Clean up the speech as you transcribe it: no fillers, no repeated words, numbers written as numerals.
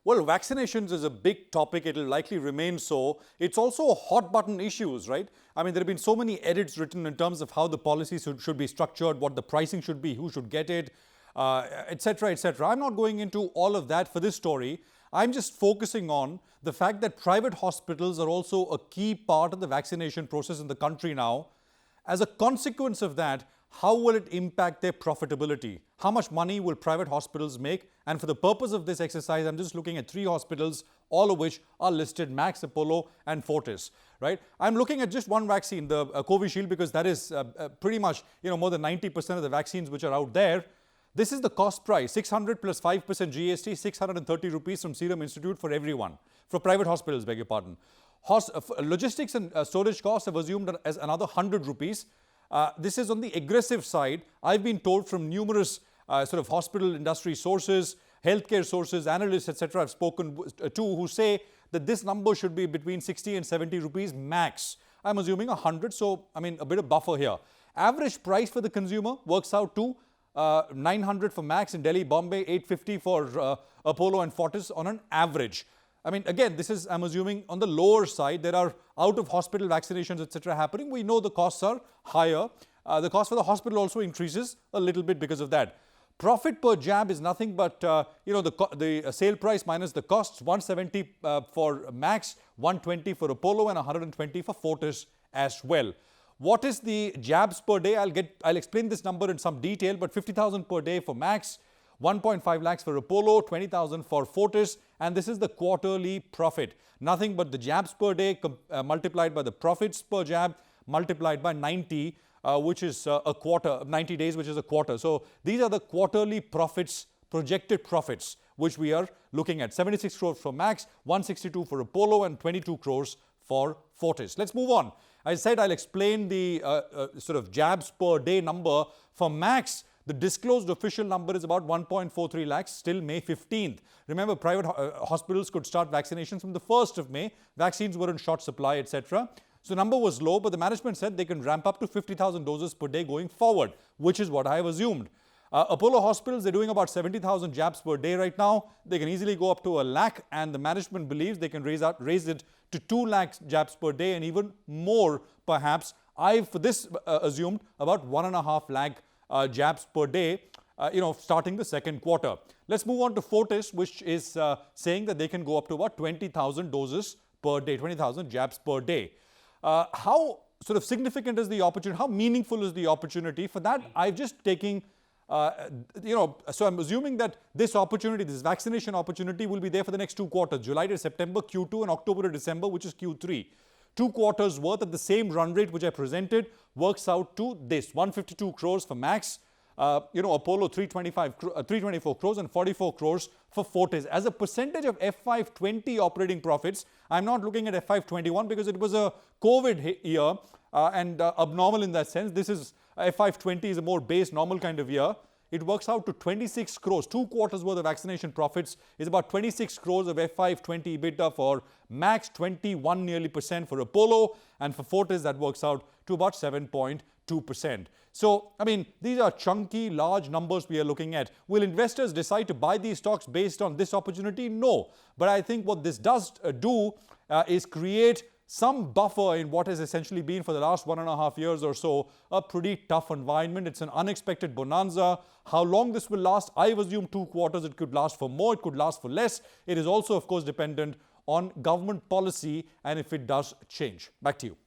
Well, vaccinations is a big topic. It'll likely remain so. It's also hot button issues, right? I mean, there have been so many edits written in terms of how the policy should be structured, what the pricing should be, who should get it, etc., etc. I'm not going into all of that for this story. I'm just focusing on the fact that private hospitals are also a key part of the vaccination process in the country now. As a consequence of that, how will it impact their profitability? How much money will private hospitals make? And for the purpose of this exercise, I'm just looking at 3 hospitals, all of which are listed: Max, Apollo and Fortis, right? I'm looking at just one vaccine, the Covishield, because that is pretty much, more than 90% of the vaccines which are out there. This is the cost price: 600 plus 5% GST, 630 rupees from Serum Institute for everyone, for private hospitals, beg your pardon. Logistics and storage costs have assumed as another 100 rupees. This is on the aggressive side. I've been told from numerous sort of hospital industry sources, healthcare sources, analysts, etc. I've spoken to, who say that this number should be between 60 and 70 rupees max. I'm assuming 100, so I mean a bit of buffer here. Average price for the consumer works out to 900 for Max in Delhi, Bombay, 850 for Apollo and Fortis on an average. I mean, again, this is, I'm assuming, on the lower side. There are out-of-hospital vaccinations, etc. happening. We know the costs are higher. The cost for the hospital also increases a little bit because of that. Profit per jab is nothing but, the sale price minus the costs: 170 for Max, 120 for Apollo and 120 for Fortis as well. What is the jabs per day? I'll explain this number in some detail, but 50,000 per day for Max, 1.5 lakhs for Apollo, 20,000 for Fortis, and this is the quarterly profit. Nothing but the jabs per day multiplied by the profits per jab multiplied by 90, which is a quarter, 90 days, which is a quarter. So these are the quarterly profits, projected profits, which we are looking at: 76 crores for Max, 162 for Apollo and 22 crores for Fortis. Let's move on. I said I'll explain the sort of jabs per day number. For Max, the disclosed official number is about 1.43 lakhs till May 15th. Remember, private hospitals could start vaccinations from the 1st of May. Vaccines were in short supply, etc. So the number was low, but the management said they can ramp up to 50,000 doses per day going forward, which is what I have assumed. Apollo hospitals, they're doing about 70,000 jabs per day right now. They can easily go up to a lakh, and the management believes they can raise it to 2 lakhs jabs per day and even more perhaps. I've for this assumed about 1.5 lakh jabs per day, starting the second quarter. Let's move on to Fortis, which is saying that they can go up to about 20,000 doses per day, 20,000 jabs per day. How sort of significant is the opportunity? How meaningful is the opportunity? For that, I've just taken, so I'm assuming that this opportunity, this vaccination opportunity, will be there for the next 2 quarters, July to September, Q2, and October to December, which is Q3. 2 quarters worth at the same run rate which I presented works out to this: 152 crores for Max, Apollo 324 crores and 44 crores for Fortis. As a percentage of FY20 operating profits, I'm not looking at FY21 because it was a COVID year and abnormal in that sense. This is FY20 is a more base, normal kind of year. It works out to 26 crores. 2 quarters worth of vaccination profits is about 26 crores of FY20 EBITDA for Max, 21 nearly percent for Apollo, and for Fortis that works out to about 7.2%. So, I mean, these are chunky, large numbers we are looking at. Will investors decide to buy these stocks based on this opportunity? No. But I think what this does do is create some buffer in what has essentially been, for the last 1.5 years or so, a pretty tough environment. It's an unexpected bonanza. How long this will last? I've assumed 2 quarters. It could last for more, it could last for less. It is also, of course, dependent on government policy and if it does change. Back to you.